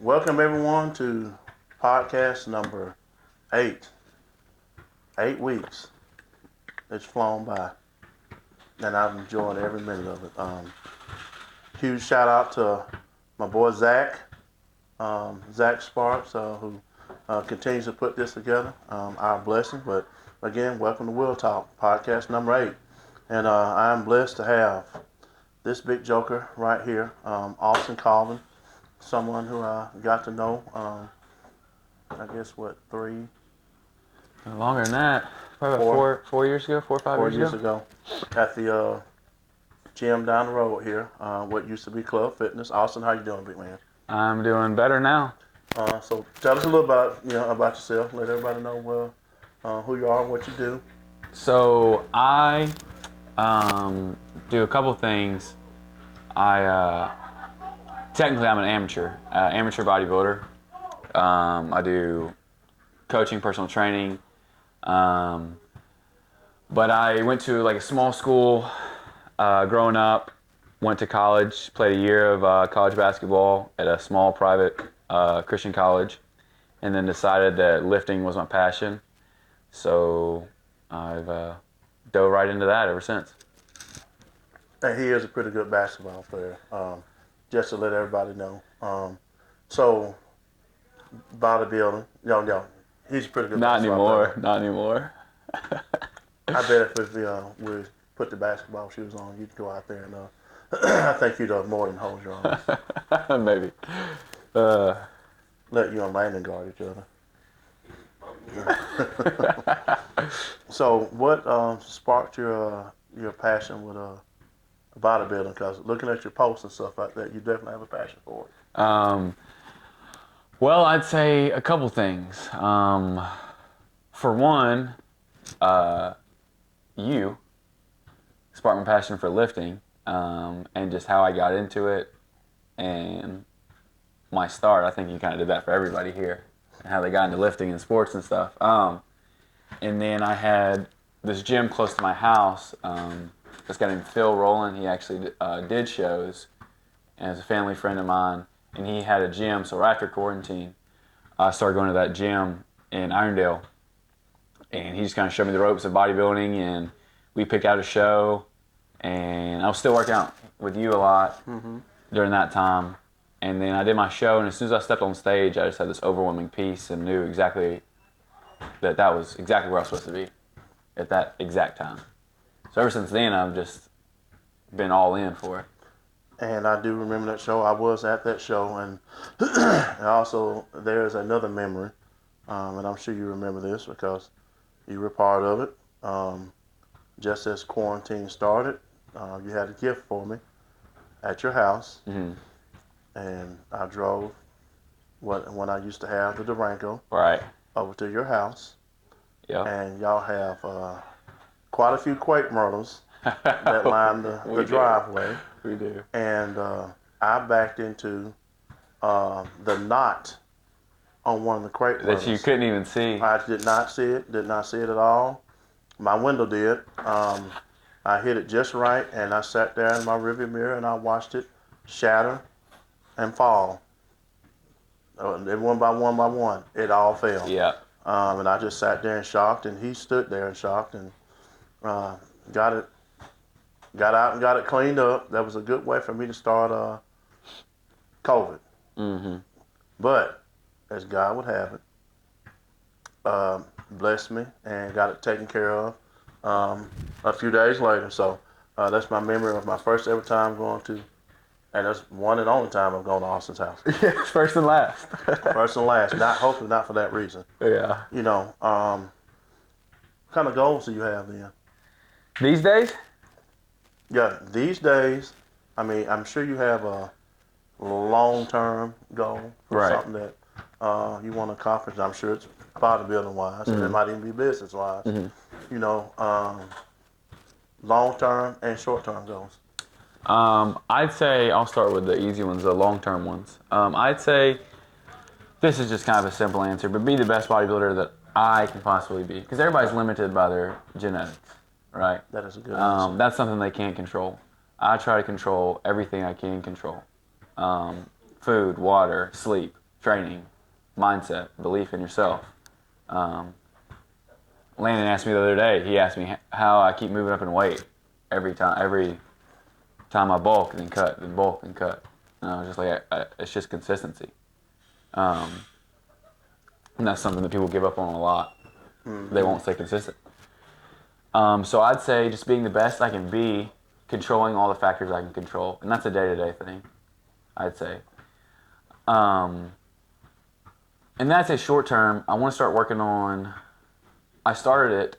Welcome everyone to podcast number 8. 8 weeks. It's flown by, and I've enjoyed every minute of it. Huge shout out to my boy Zach, Zach Sparks, who continues to put this together. Our blessing, but again, welcome to Will Talk podcast number 8, and I'm blessed to have this big joker right here, Austin Colvin. Someone who I got to know, I guess, 3, longer than that. Probably about 4 years ago, 4 or 5 years ago, at the gym down the road here, what used to be Club Fitness. Austin, how you doing, big man? I'm doing better now. So tell us a little about yourself. Let everybody know who you are, what you do. So I do a couple things. Technically I'm an amateur bodybuilder. I do coaching, personal training. But I went to like a small school growing up, went to college, played a year of college basketball at a small private Christian college, and then decided that lifting was my passion. So I've dove right into that ever since. And he is a pretty good basketball player, just to let everybody know. So bodybuilding, he's a pretty good basketball player. Not anymore. I bet if we put the basketball shoes on, you'd go out there and I think you'd more than hold your own. Maybe. Let you and Landon guard each other. So what sparked your passion with bodybuilding? Because looking at your posts and stuff like that, you definitely have a passion for it. Well, I'd say a couple things. For one, you sparked my passion for lifting, and just how I got into it, and my start. I think you kind of did that for everybody here, and how they got into lifting and sports and stuff. And then I had this gym close to my house. This guy named Phil Rowland. He actually did shows, and is a family friend of mine. And he had a gym. So right after quarantine, I started going to that gym in Irondale, and he just kind of showed me the ropes of bodybuilding, and we picked out a show. And I was still working out with you a lot during that time. And then I did my show, and as soon as I stepped on stage, I just had this overwhelming peace and knew exactly that was exactly where I was supposed to be at that exact time. So ever since then, I've just been all in for it. And I do remember that show. I was at that show, and also there's another memory, and I'm sure you remember this because you were part of it. Just as quarantine started, you had a gift for me at your house, and I drove when I used to have the Durango over to your house. Yeah. And y'all have quite a few crepe myrtles that line the driveway. We do. And I backed into the knot on one of the crepe myrtles. That you couldn't even see. I did not see it at all. My window did. I hit it just right, and I sat there in my rearview mirror and I watched it shatter and fall. And one by one, it all fell. Yeah. And I just sat there in shock, and he stood there in shock, and got out and got it cleaned up. That was a good way for me to start COVID. But as God would have it, blessed me and got it taken care of a few days later. So that's my memory of my first ever time going to, and that's one and only time I've gone to Austin's house. Yeah, first and last. First and last. Hopefully not for that reason. Yeah. What kind of goals do you have then? These days? Yeah, these days, I mean, I'm sure you have a long-term goal for something that you want to accomplish. I'm sure it's bodybuilding-wise, and it might even be business-wise. Long-term and short-term goals. I'd say I'll start with the easy ones, the long-term ones. I'd say this is just kind of a simple answer, but be the best bodybuilder that I can possibly be, because everybody's limited by their genetics, right? That is a good answer. That's something they can't control. I try to control everything I can control. food, water, sleep, training, mindset, belief in yourself. Landon asked me the other day, he asked me how I keep moving up in weight every time I bulk and then cut, then bulk and cut. And I was just like, it's just consistency. And that's something that people give up on a lot. Mm-hmm. They won't stay consistent. So I'd say just being the best I can be, controlling all the factors I can control. And that's a day-to-day thing, I'd say. And that's a short term. I want to start working on, I started it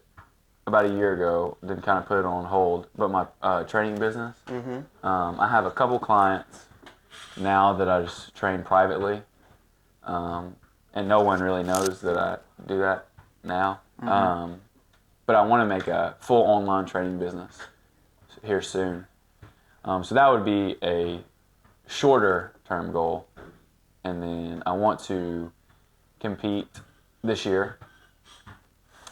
about a year ago, then kind of put it on hold, but my training business. Mm-hmm. I have a couple clients now that I just train privately. And no one really knows that I do that now. Mm-hmm. But I want to make a full online training business here soon. So that would be a shorter term goal. And then I want to compete this year,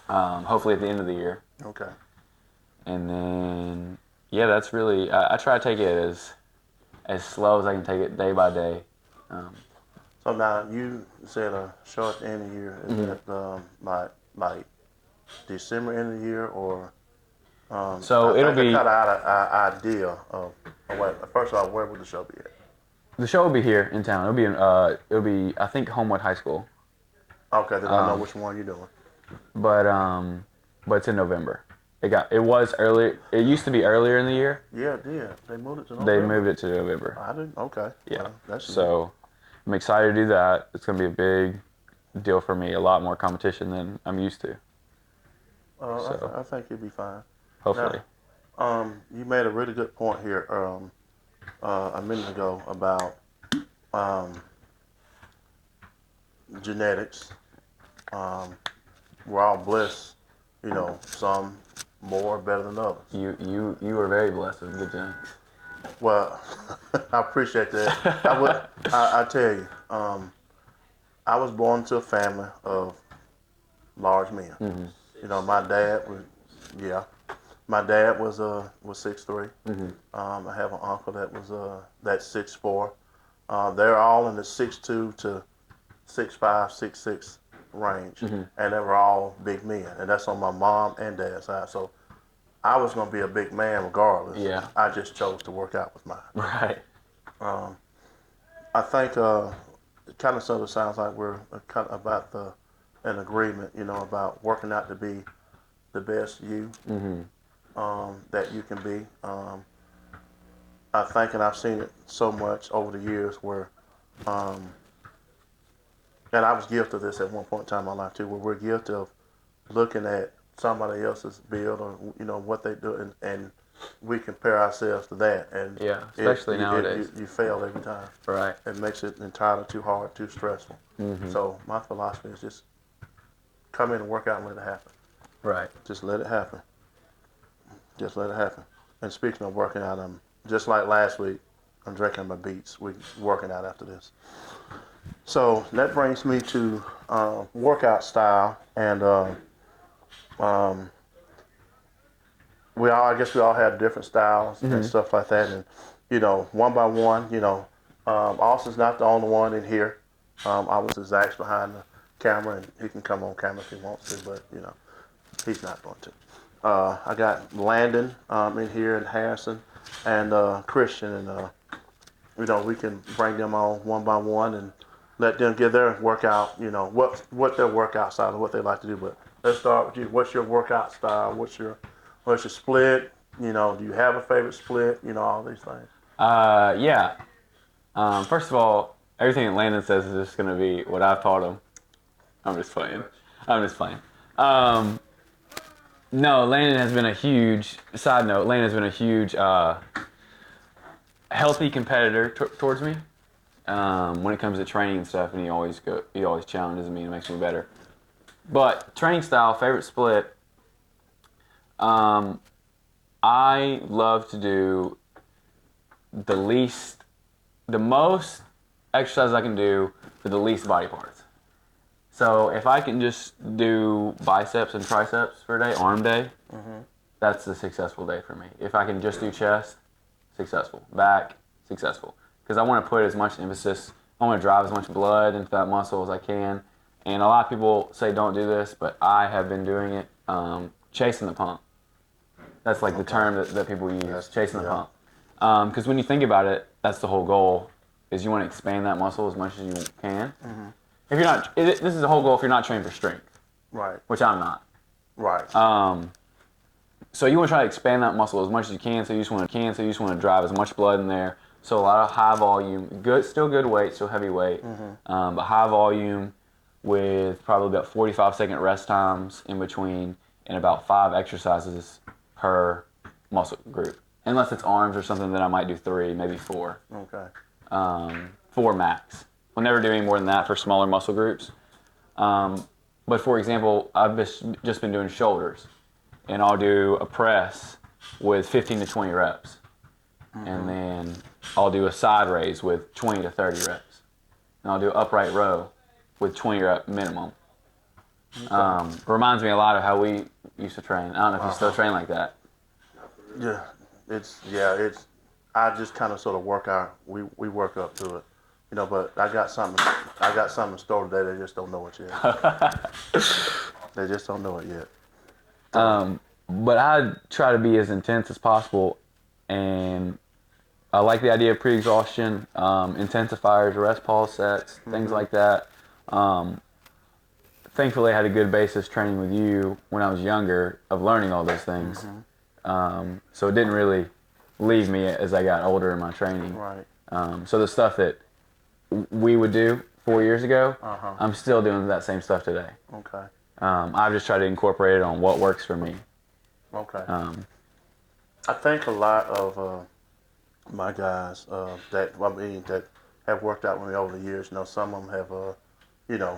hopefully at the end of the year. Okay. And then, yeah, that's really, I try to take it as slow as I can take it day by day. So now you said a short end of the year. Is Mm-hmm. that like December end of the year, or so it'll be kind of idea of first of all, where would the show be at? The show will be here in town. It'll be I think Homewood High School. Okay, then I know which one you're doing. But it's in November. It was early. It used to be earlier in the year. Yeah, they moved it to November. They moved it to November. I didn't. Okay. Yeah. Well, that's so I'm excited to do that. It's gonna be a big deal for me. A lot more competition than I'm used to. I think you'll be fine. Hopefully. Now, you made a really good point here a minute ago about genetics. We're all blessed, some more better than others. You were very blessed with good genetics. Well, I appreciate that. I tell you, I was born into a family of large men. Mm-hmm. My dad was 6'3". Mm-hmm. I have an uncle that was that's 6'4". They're all in the 6'2" to 6'5", 6'6" range, mm-hmm. and they were all big men, and that's on my mom and dad's side. So I was going to be a big man regardless. Yeah. I just chose to work out with mine. Right. I think it kind of sort of sounds like we're kind of about an agreement, about working out to be the best you. Mm-hmm. That you can be. I think, and I've seen it so much over the years where, and I was guilty of this at one point in time in my life too, where we're guilty of looking at somebody else's build or what they do, and we compare ourselves to that, and yeah, especially nowadays, you fail every time. Right. It makes it entirely too hard, too stressful. Mm-hmm. So my philosophy is just come in and work out and let it happen. Right. Just let it happen. Just let it happen. And speaking of working out, just like last week, I'm drinking my beets. We're working out after this. So that brings me to workout style, and I guess we all have different styles, mm-hmm. and stuff like that. And one by one, Austin's not the only one in here. Obviously Zach's behind the camera, and he can come on camera if he wants to, but he's not going to. I got Landon in here, and Harrison, and Christian, and we can bring them on one by one and let them give their workout. What their workout style and what they like to do. But let's start with you. What's your workout style? What's your split? Do you have a favorite split? All these things. Yeah. First of all, everything that Landon says is just going to be what I've taught him. I'm just playing. No, Landon has been a huge, side note, Landon has been a huge healthy competitor towards me when it comes to training and stuff, and he always challenges me and makes me better. But training style, favorite split, I love to do the most exercise I can do for the least body parts. So if I can just do biceps and triceps for a day, arm day, mm-hmm. that's a successful day for me. If I can just do chest, successful. Back, successful. Because I want to put as much emphasis I want to drive as much blood into that muscle as I can. And a lot of people say don't do this, but I have been doing it, chasing the pump. That's like the term that people use, chasing the pump. Because when you think about it, that's the whole goal, is you want to expand that muscle as much as you can. Mm-hmm. If you're not, this is the whole goal if you're not trained for strength. Right. Which I'm not. Right. So you want to try to expand that muscle as much as you can. So you just want to drive as much blood in there. So a lot of high volume, still good weight, still heavy weight, but high volume with probably about 45-second rest times in between, and about 5 exercises per muscle group. Unless it's arms or something, then I might do 3, maybe 4. Okay. 4 max. I'll never do any more than that for smaller muscle groups. But for example, I've just been doing shoulders, and I'll do a press with 15 to 20 reps. And then I'll do a side raise with 20 to 30 reps. And I'll do upright row with 20 rep minimum. Reminds me a lot of how we used to train. I don't know if you still train like that. Yeah, it's. I just kind of sort of work out. We work up to it, But I got something in store today. They just don't know it yet. They just don't know it yet. But I try to be as intense as possible, and I like the idea of pre-exhaustion, intensifiers, rest pause sets, things like that. Thankfully, I had a good basis training with you when I was younger of learning all those things. So it didn't really leave me as I got older in my training. Right. So the stuff that we would do 4 years ago, I'm still doing that same stuff today. Okay. I've just tried to incorporate it on what works for me. Okay. I think a lot of my guys that have worked out with me over the years, some of them have,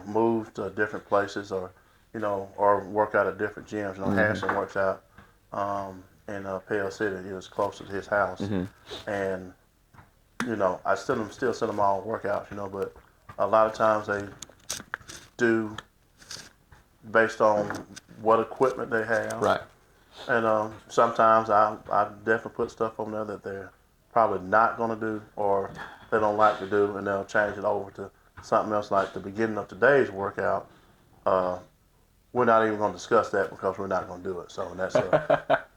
moved to different places or work out at different gyms. Harrison works out in Pale City. He was closer to his house, and I still send them all workouts, but a lot of times they do based on what equipment they have. Right. And sometimes I definitely put stuff on there that they're probably not going to do or they don't like to do, and they'll change it over to something else. Like the beginning of today's workout, we're not even going to discuss that because we're not going to do it. So that's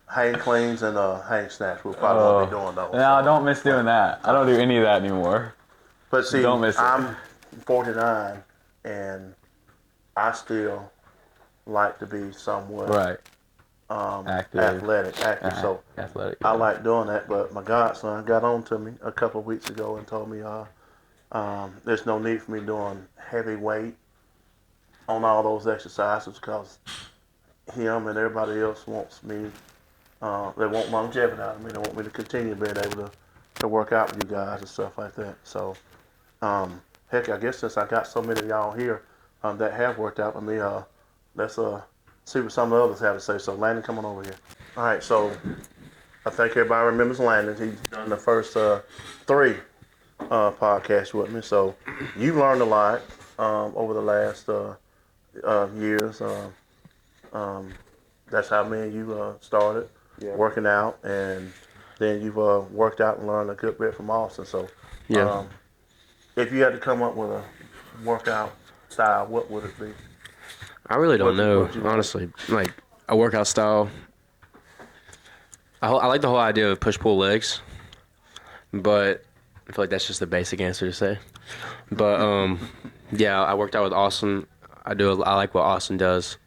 hang cleans and hang snatch. We'll probably won't be doing those. No, I don't miss doing that. I don't do any of that anymore. But see, don't miss I'm 49 and I still like to be somewhat athletic. So athletic. I like doing that. But my godson got on to me a couple of weeks ago and told me there's no need for me doing heavy weight on all those exercises because him and everybody else wants me. They want longevity out of me. They want me to continue being able to work out with you guys and stuff like that. So, heck, I guess since I got so many of y'all here that have worked out with me, let's see what some of the others have to say. So, Landon, come on over here. All right, so I think everybody remembers Landon. He's done the first 3 podcasts with me. So, you learned a lot over the last years. That's how me and you started working out, and then you've worked out and learned a good bit from Austin. So, if you had to come up with a workout style, what would it be? I really don't know, honestly. Like a workout style, I like the whole idea of push-pull legs, but I feel like that's just the basic answer to say. But I worked out with Austin. I like what Austin does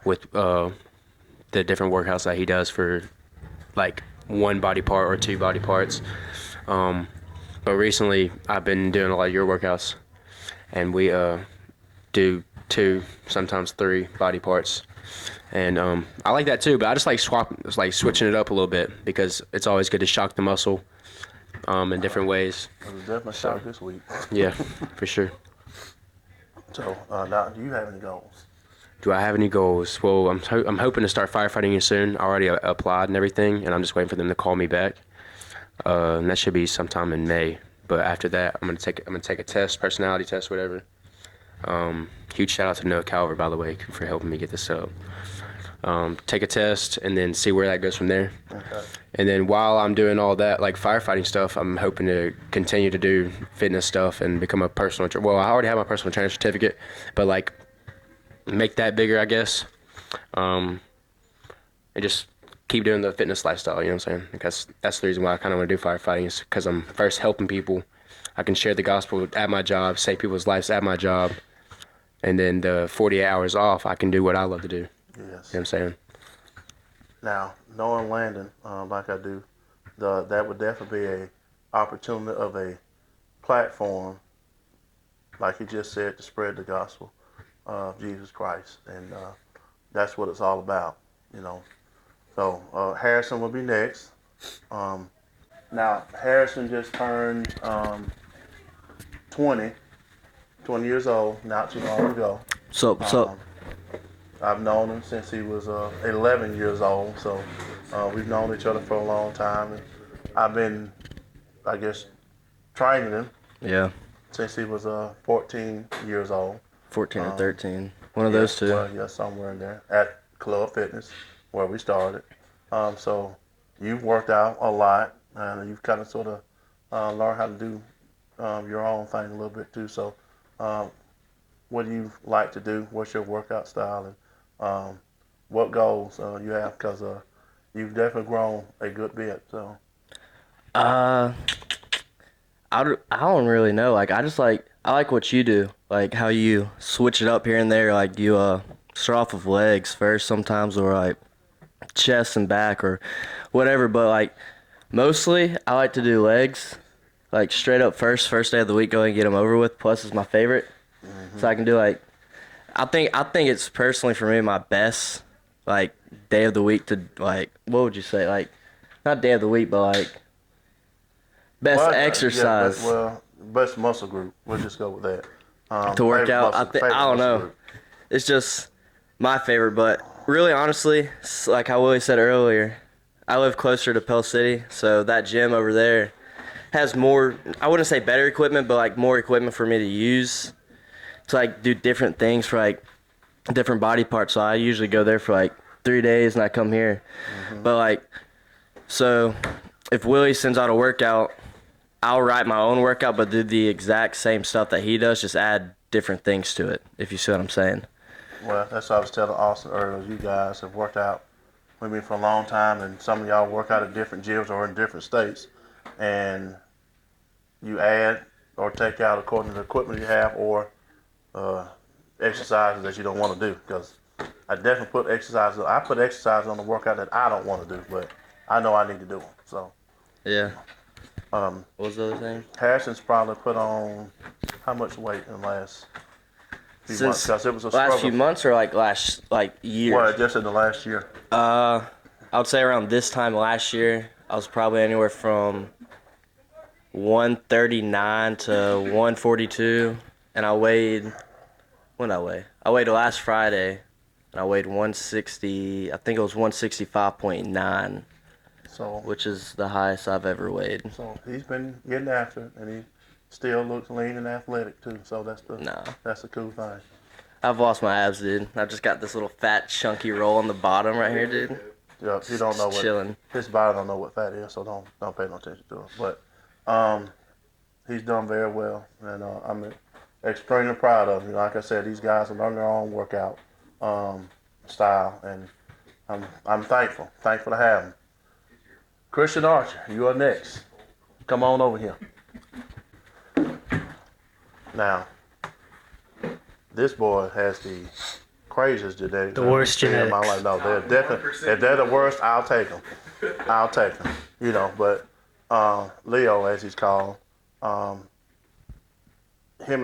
with the different workouts that he does for like one body part or 2 body parts. But recently I've been doing a lot of your workouts, and we do 2, sometimes 3 body parts. And I like that too, but I just like switching it up a little bit because it's always good to shock the muscle in different ways. It was definitely shocked this week. Yeah, for sure. So now, do you have any goals? Do I have any goals? Well, I'm hoping to start firefighting here soon. I already applied and everything, and I'm just waiting for them to call me back. And that should be sometime in May. But after that, I'm gonna take a test, personality test, whatever. Huge shout out to Noah Calvert, by the way, for helping me get this up. take a test, and then see where that goes from there. Okay. And then while I'm doing all that, like firefighting stuff, I'm hoping to continue to do fitness stuff and become a personal trainer. Well, I already have my personal trainer certificate, but like make that bigger, I guess. And just keep doing the fitness lifestyle, you know what I'm saying? Because that's the reason why I kind of want to do firefighting, is because I'm first helping people. I can share the gospel at my job, save people's lives at my job. And then the 48 hours off, I can do what I love to do. Yes. You know what I'm saying? Now, knowing Landon like I do, that would definitely be a opportunity of a platform, like he just said, to spread the gospel of Jesus Christ, and that's what it's all about, you know. So Harrison will be next. Now Harrison just turned 20 years old, not too long ago. So I've known him since he was 11 years old, so we've known each other for a long time. And I've been, I guess, training him yeah, since he was 14 years old. 14 or 13, one of those two. Well, yeah, somewhere in there at Club Fitness, where we started. So you've worked out a lot, and you've kind of sort of learned how to do your own thing a little bit too. So what do you like to do? What's your workout style, and what goals you have? Because you've definitely grown a good bit. So I don't really know. Like I like what you do. Like how you switch it up here and there. Like you start off with legs first sometimes, or like chest and back or whatever. But like mostly I like to do legs. Like straight up first day of the week, go and get them over with. Plus is my favorite. So I can do like, I think it's personally for me my best like day of the week to like, what would you say, like not day of the week but like best exercise best muscle group. We'll just go with that. to work Favorite out. muscle- I favorite don't muscle know. group. It's just my favorite, but really honestly, like how Willie said earlier, I live closer to Pell City, so that gym over there has more, I wouldn't say better equipment, but like more equipment for me to use to like do different things for like different body parts. So I usually go there for like 3 days and I come here. But like, so if Willie sends out a workout, I'll write my own workout, but do the exact same stuff that he does, just add different things to it, if you see what I'm saying. Well, that's what I was telling Austin earlier. You guys have worked out with me for a long time, and some of y'all work out at different gyms or in different states, and you add or take out according to the equipment you have, or exercises that you don't want to do. Because I definitely put exercises. I put exercises on the workout that I don't want to do, but I know I need to do them. So Yeah. What was the other thing? Harrison's probably put on how much weight in the last few months? Since Because it was a last struggle. few months or like last year? Well, just in the last year. I would say around this time last year, I was probably anywhere from 139 to 142, and I weighed. When did I weigh? I weighed last Friday, and I weighed 160. I think it was 165.9, So which is the highest I've ever weighed. So he's been getting after it, and he still looks lean and athletic too. So that's the cool thing. I've lost my abs, dude. I've just got this little fat, chunky roll on the bottom right here, dude. Yeah, you don't know what Chilling. his body don't know what fat is, so don't pay no attention to it. But he's done very well, and I'm extremely proud of him. Like I said, these guys have learned their own workout style, and I'm thankful to have him. Christian Archer, you are next. Come on over here. Now, this boy has the craziest genetics. The worst I've ever seen in my genetics. life. No, they're definitely, if they're the worst, I'll take them. You know, but Leo, as he's called, him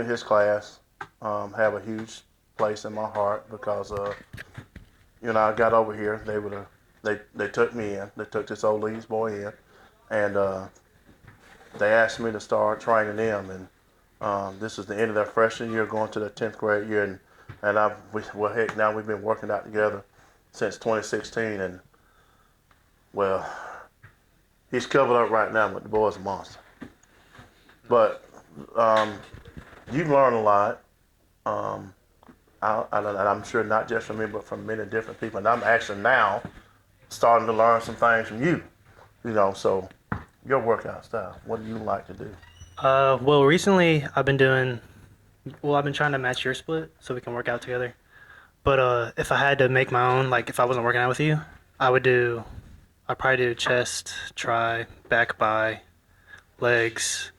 and his class have a huge place in my heart because, I got over here. They took me in. They took this old Lee's boy in, and they asked me to start training them. And this is the end of their freshman year, going to their 10th grade year. And now we've been working out together since 2016. And well, he's covered up right now, but the boy's a monster. But you've learned a lot. And I'm sure not just from me, but from many different people. And I'm actually now starting to learn some things from you. So your workout style. What do you like to do? Well, recently I've been trying to match your split so we can work out together. But if I had to make my own, like if I wasn't working out with you, I'd probably do chest, try, back, bi, legs,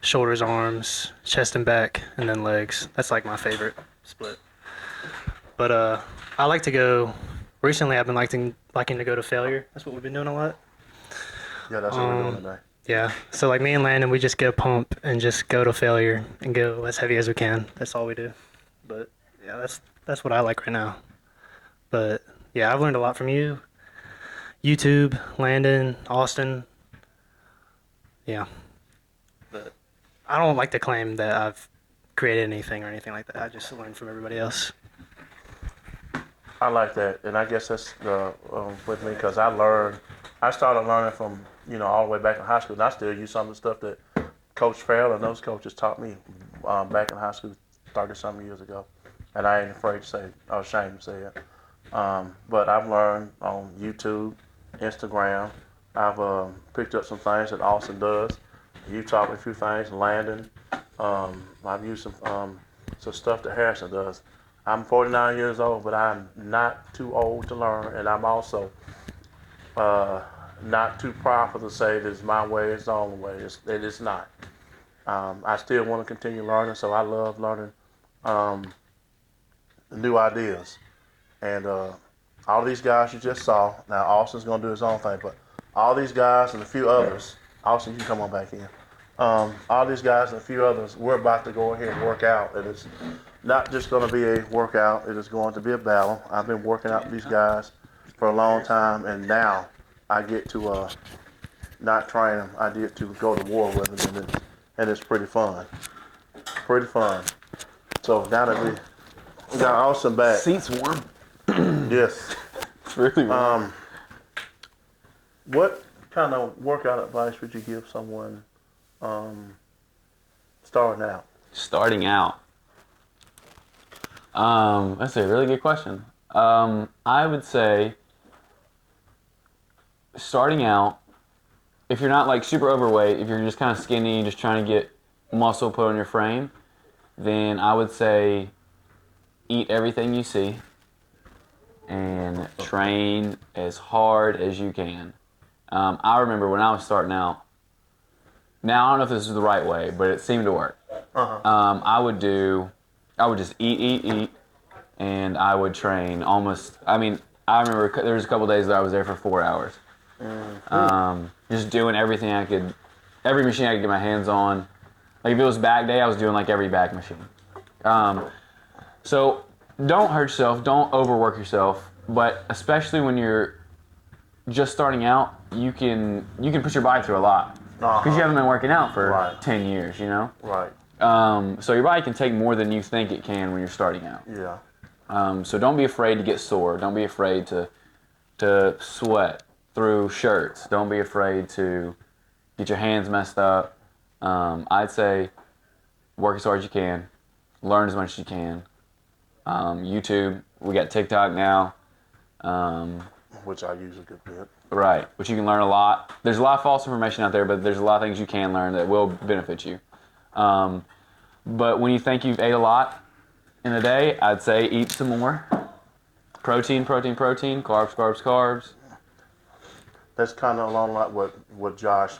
shoulders, arms, chest and back, and then legs. That's like my favorite split. But I like to go. Recently, I've been liking to go to failure. That's what we've been doing a lot. Yeah, that's what we're doing today. Yeah. So like me and Landon, we just get a pump and just go to failure and go as heavy as we can. That's all we do. But yeah, that's what I like right now. But yeah, I've learned a lot from you. YouTube, Landon, Austin. Yeah. But I don't like to claim that I've created anything or anything like that. I just learned from everybody else. I like that, and I guess that's with me because I started learning from all the way back in high school, and I still use some of the stuff that Coach Farrell and those coaches taught me back in high school 30-some years ago, and I ain't afraid to say it, or ashamed to say it. But I've learned on YouTube, Instagram. I've picked up some things that Austin does. You taught me a few things, Landon. I've used some stuff that Harrison does. I'm 49 years old, but I'm not too old to learn, and I'm also not too prideful to say this is my way, it's the only way. It is not. I still want to continue learning, so I love learning new ideas. And all these guys you just saw, now Austin's going to do his own thing, but all these guys and a few others, Austin, you can come on back in. All these guys and a few others, we're about to go ahead and work out, and it's not just going to be a workout, it is going to be a battle. I've been working out with these guys for a long time, and now I get to not train them. I get to go to war with them, and it's pretty fun. Pretty fun. So now that we got Austin back. Seats warm. Yes. It's really warm. What kind of workout advice would you give someone starting out? Starting out. That's a really good question. I would say starting out, if you're not like super overweight, if you're just kind of skinny, just trying to get muscle put on your frame, then I would say eat everything you see and train as hard as you can. I remember when I was starting out, now I don't know if this is the right way, but it seemed to work. I would just eat, and I would train almost, I remember there was a couple days that I was there for 4 hours. Just doing everything I could, every machine I could get my hands on. Like if it was back day, I was doing like every back machine. So don't hurt yourself, don't overwork yourself, but especially when you're just starting out, you can push your body through a lot. Because you haven't been working out for 10 years, you know? Right. So your body can take more than you think it can when you're starting out. Yeah. So don't be afraid to get sore. Don't be afraid to sweat through shirts. Don't be afraid to get your hands messed up. I'd say work as hard as you can. Learn as much as you can. YouTube. We got TikTok now. Which I use a good bit. Right. Which you can learn a lot. There's a lot of false information out there, but there's a lot of things you can learn that will benefit you. But when you think you've ate a lot in a day, I'd say eat some more. Protein, carbs, carbs, carbs. That's kind of along like what Josh,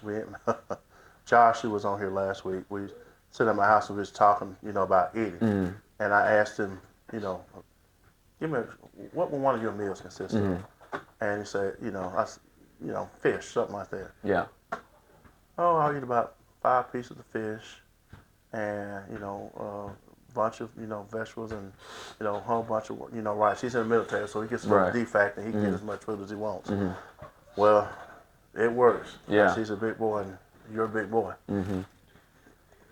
Josh, who was on here last week, we sat at my house and we was talking, about eating. And I asked him, give me, what will one of your meals consist of? And he said, fish, something like that. Yeah. Oh, I'll eat about 5 pieces of fish and, a bunch of, vegetables and, a whole bunch of, rice. He's in the military, so he gets a little defect and he can get as much food as he wants. Well, it works. Yeah. He's a big boy and you're a big boy.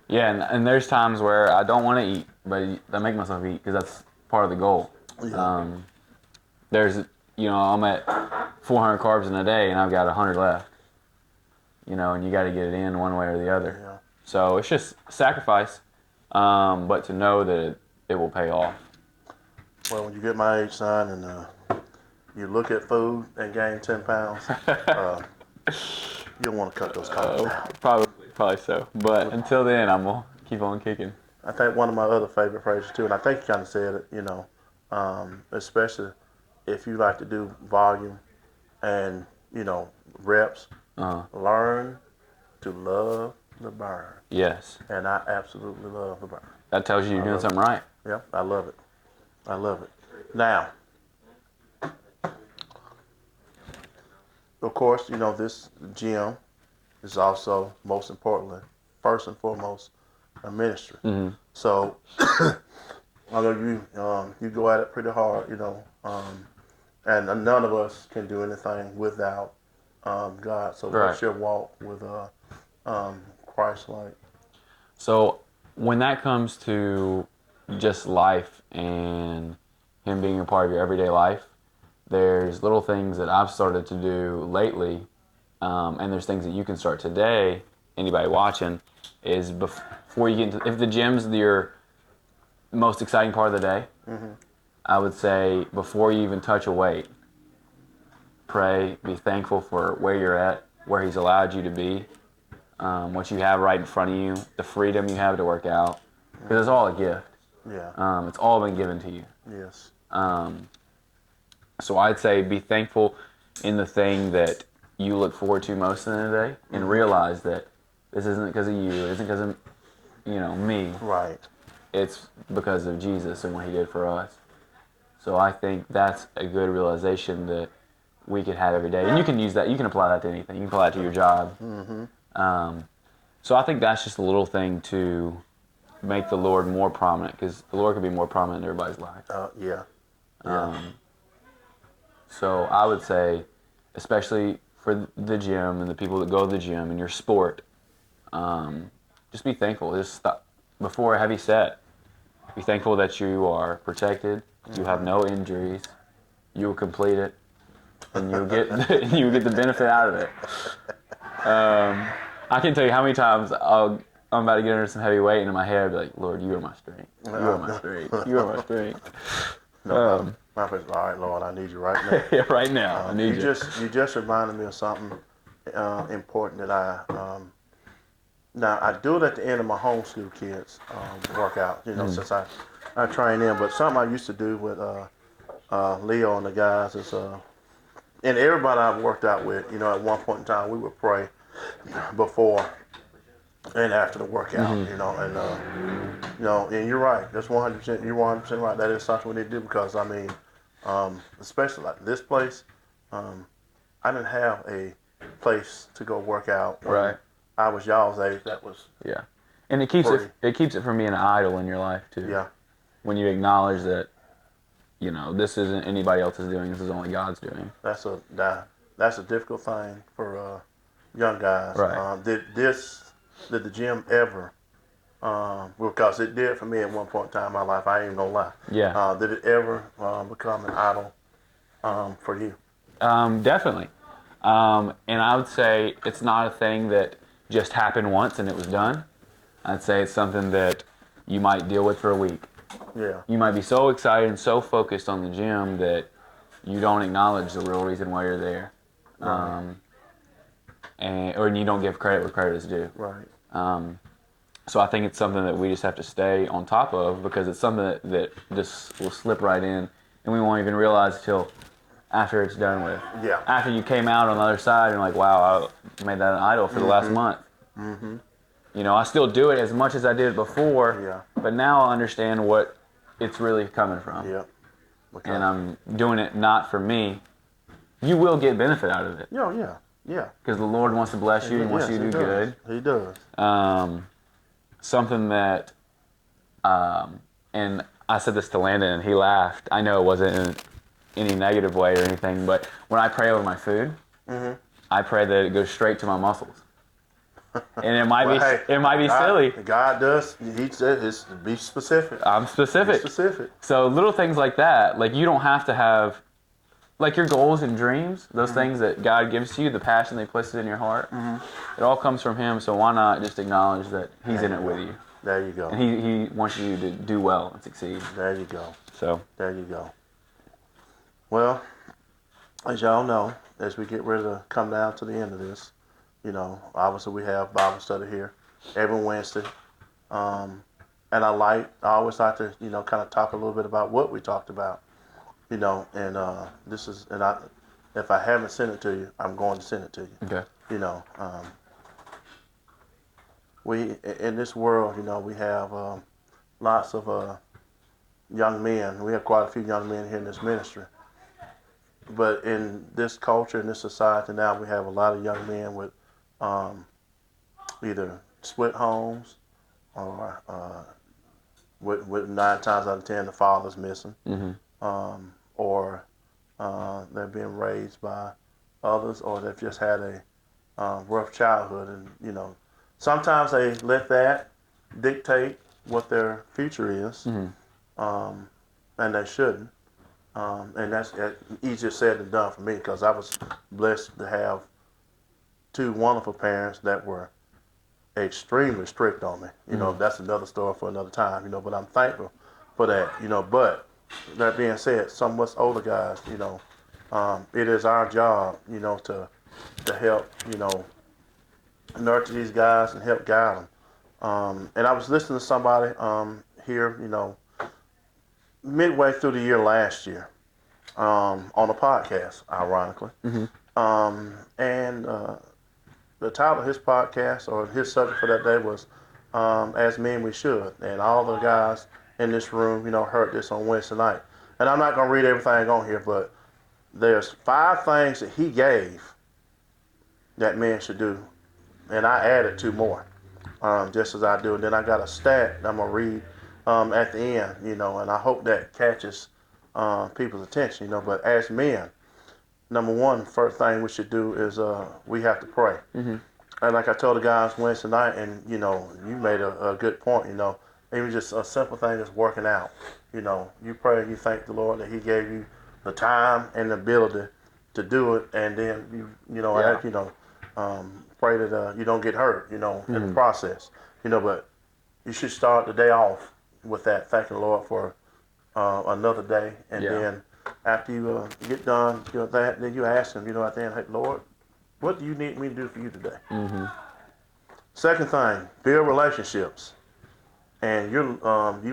Yeah, and there's times where I don't want to eat, but I make myself eat because that's part of the goal. Yeah. There's, I'm at 400 carbs in a day and I've got 100 left. And you got to get it in one way or the other. Yeah. So it's just sacrifice, but to know that it will pay off. Well, when you get my age, son, and you look at food and gain 10 pounds, you'll want to cut those carbs down. Probably so. But until then, I'm gonna keep on kicking. I think one of my other favorite phrases too, and I think you kind of said it, especially if you like to do volume and, reps, learn to love the burn. Yes. And I absolutely love the burn. That tells you you're doing something right. Yeah, I love it. I love it. Now, of course, this gym is also, most importantly, first and foremost, a ministry. Mm-hmm. So, although you go at it pretty hard, and none of us can do anything without God. So, Right. what's your walk with Christ like? So when that comes to just life and Him being a part of your everyday life, there's little things that I've started to do lately, and there's things that you can start today. Anybody watching, is before you get into, if the gym's your most exciting part of the day, I would say before you even touch a weight, pray, be thankful for where you're at, where He's allowed you to be, what you have right in front of you, the freedom you have to work out, because it's all a gift. Yeah. It's all been given to you. Yes. So I'd say be thankful in the thing that you look forward to most in the day, and realize that this isn't because of you, it isn't because of me. Right. It's because of Jesus and what He did for us. So I think that's a good realization that we could have every day. And you can use that, you can apply that to anything. You can apply it to your job. So I think that's just a little thing to make the Lord more prominent, because the Lord can be more prominent in everybody's life. Yeah. So I would say, especially for the gym and the people that go to the gym and your sport, just be thankful. Just stop before a heavy set. Be thankful that you are protected. You have no injuries. You will complete it, and you'll get the benefit out of it. I can tell you how many times I'm about to get under some heavy weight, and in my head I'll be like, Lord, you are my strength. You are my strength. You are my strength. My friend, all right, Lord, I need you right now. Yeah, right now. I need you. You just reminded me of something important that now I do it at the end of my homeschool kids workout, since I train them. But something I used to do with Leo and the guys is, and everybody I've worked out with, at one point in time, we would pray before and after the workout, and you're right. That's 100%. You're 100% right. That is something we need to do, because especially like this place, I didn't have a place to go work out. Right. I was y'all's age. That was and it keeps free. it keeps it from being an idol in your life too. Yeah. When you acknowledge that, this isn't anybody else's doing. This is only God's doing. That's a difficult thing for young guys. Right. Did the gym ever? Because it did for me at one point in time in my life. I ain't even gonna lie. Yeah. Did it ever become an idol for you? Definitely. And I would say it's not a thing that just happened once and it was done. I'd say it's something that you might deal with for a week. Yeah. You might be so excited and so focused on the gym that you don't acknowledge the real reason why you're there. Right. Or you don't give credit where credit is due. Right. So I think it's something that we just have to stay on top of, because it's something that just will slip right in, and we won't even realize till after it's done with. Yeah. After you came out on the other side and like, wow, I made that an idol for the last month. Mm-hmm. I still do it as much as I did it before, Yeah. but now I understand what it's really coming from. Yeah. Okay. And I'm doing it not for me. You will get benefit out of it. Yeah. Because the Lord wants to bless you and wants you to do good. He does. Something that, and I said this to Landon and he laughed. I know it wasn't in any negative way or anything, but when I pray over my food, I pray that it goes straight to my muscles. And it might be silly. God does. He said, "Be specific." I'm specific. Be specific. So little things like that, like you don't have to have, like your goals and dreams, those things that God gives to you, the passion they places in your heart, it all comes from Him. So why not just acknowledge that He's in it with you? There you go. And he wants you to do well and succeed. There you go. So there you go. Well, as y'all know, as we get ready to come down to the end of this, obviously we have Bible study here every Wednesday. And I always like to, kind of talk a little bit about what we talked about, and if I haven't sent it to you, I'm going to send it to you. okay. We, in this world, we have lots of young men. We have quite a few young men here in this ministry. But in this culture, in this society now, we have a lot of young men with either split homes or with 9 times out of 10 the father's missing, or they're being raised by others, or they've just had a rough childhood, and sometimes they let that dictate what their future is, and they shouldn't. And that's easier said than done for me, because I was blessed to have 2 wonderful parents that were extremely strict on me. That's another story for another time, but I'm thankful for that, but that being said, some of us older guys, it is our job, to help, nurture these guys and help guide them. And I was listening to somebody here, midway through the year last year, on a podcast, ironically. And the title of his podcast, or his subject for that day, was As Men We Should. And all the guys in this room, heard this on Wednesday night. And I'm not going to read everything on here, but there's 5 things that he gave that men should do. And I added 2 more, just as I do. And then I got a stat that I'm going to read at the end, and I hope that catches people's attention, But as men, number 1, first thing we should do is we have to pray. And like I told the guys Wednesday night, and you made a good point, even just a simple thing is working out. You pray and you thank the Lord that He gave you the time and the ability to do it, and then pray that you don't get hurt, in the process, but you should start the day off with that, thanking the Lord for another day, and then after you get done, that, then you ask Him, at the end, hey, Lord, what do you need me to do for you today? Second thing, build relationships. And you've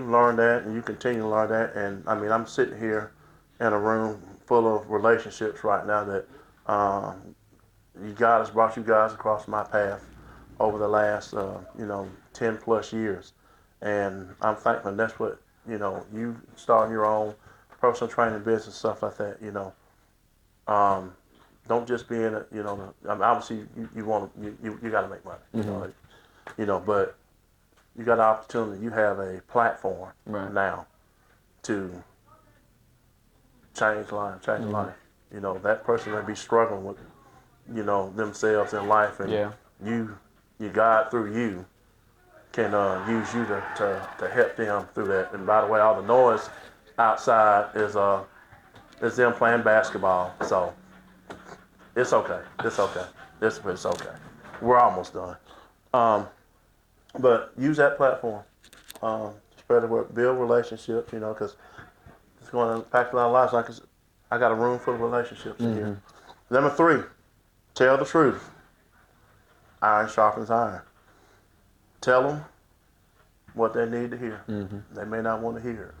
learned that, and you continue to learn that. And I mean, I'm sitting here in a room full of relationships right now that God has brought you guys across my path over the last 10 plus years. And I'm thankful. And that's what you starting your own personal training business, stuff like that. Don't just be in it. I mean, obviously you got to make money. But you got an opportunity. You have a platform now to change life. That person may be struggling with, themselves in life, and you God through you can use you to help them through that. And by the way, all the noise outside is them playing basketball. So it's okay. It's okay. It's okay. We're almost done. But use that platform. Spread the word, build relationships, because it's going to impact a lot of lives. Like I got a room full of relationships in here. Number 3, tell the truth. Iron sharpens iron. Tell them what they need to hear. They may not want to hear it.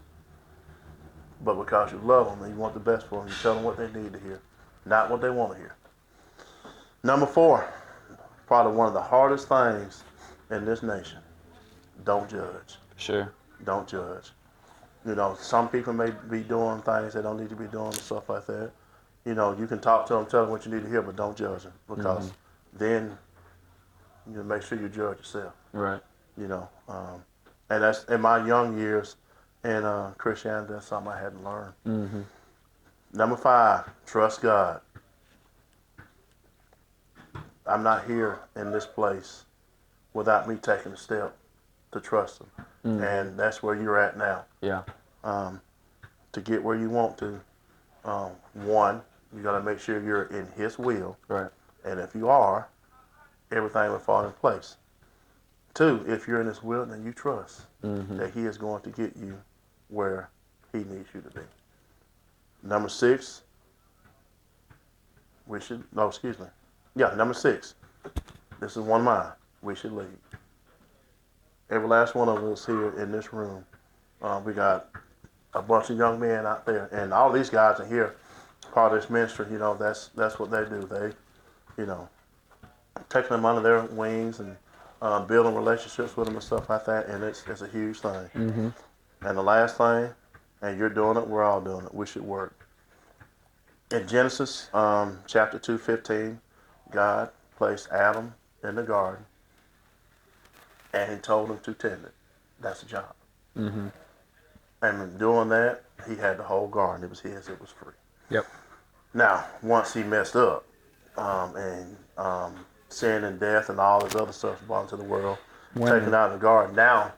But because you love them and you want the best for them, you tell them what they need to hear, not what they want to hear. Number 4, probably one of the hardest things in this nation, don't judge. Sure. Don't judge. Some people may be doing things they don't need to be doing and stuff like that. You can talk to them, tell them what you need to hear, but don't judge them, because then you make sure you judge yourself. Right. And that's in my young years in Christianity, that's something I had to learn. Number 5, trust God. I'm not here in this place without me taking a step to trust Him. And that's where you're at now. Yeah. To get where you want to, 1, you got to make sure you're in His will. Right. And if you are, everything will fall in place. Two, if you're in His will, then you trust that He is going to get you where He needs you to be. Number 6, number 6. This is one of mine. We should lead. Every last one of us here in this room, we got a bunch of young men out there, and all these guys are here, part of this ministry. You know, that's what they do. They, you know, taking them under their wings and building relationships with them and stuff like that, and it's a huge thing. And the last thing, and you're doing it, we're all doing it. We should work. In Genesis chapter 2:15, God placed Adam in the garden, and He told him to tend it. That's a job. And in doing that, he had the whole garden. It was his. It was free. Yep. Now, once he messed up, and sin and death and all this other stuff brought into the world, taken out of the garden, now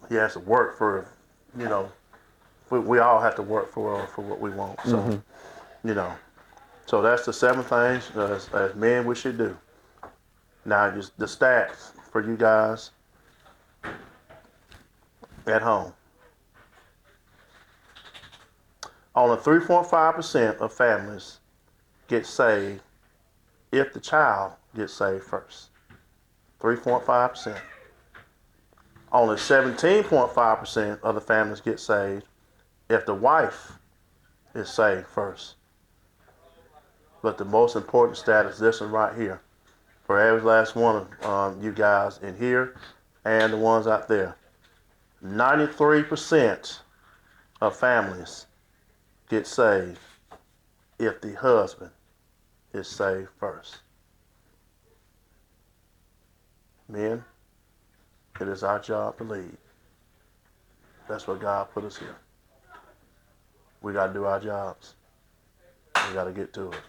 he has to work for, you know, we all have to work for what we want. So, you know, so that's the 7 things as men we should do. Now, just the stats for you guys at home. Only 3.5% of families get saved if the child gets saved first. 3.5%. Only 17.5% of the families get saved if the wife is saved first. But the most important stat is this one right here. For every last one of you guys in here and the ones out there. 93% of families get saved if the husband is saved first. Men, it is our job to lead. That's what God put us here. We got to do our jobs. We got to get to it.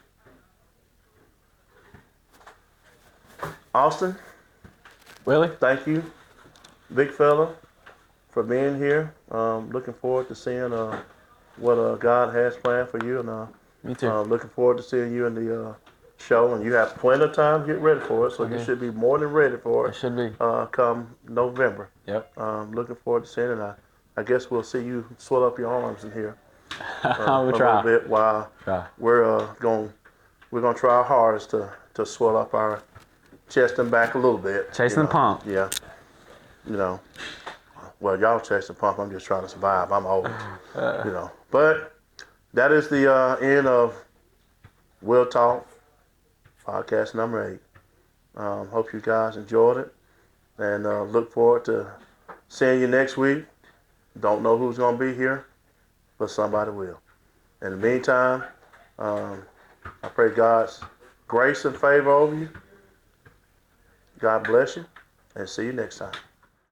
Austin, Willie? thank you, big fella, for being here. Looking forward to seeing what God has planned for you, and Me too. looking forward to seeing you in the show. And you have plenty of time to get ready for it, so you should be more than ready for It it. should be. Come November. Yep. Looking forward to seeing it. I guess we'll see you swell up your arms in here We'll a try. little bit while Try. we're gonna try our hardest to swell up our chest and back a little bit. Chasing the pump. Yeah. You know. Well, y'all chase the pump. I'm just trying to survive. I'm old. You know. But that is the end of Will Talk podcast number 8. Hope you guys enjoyed it, and look forward to seeing you next week. Don't know who's gonna be here, but somebody will. In the meantime, I pray God's grace and favor over you. God bless you, and see you next time.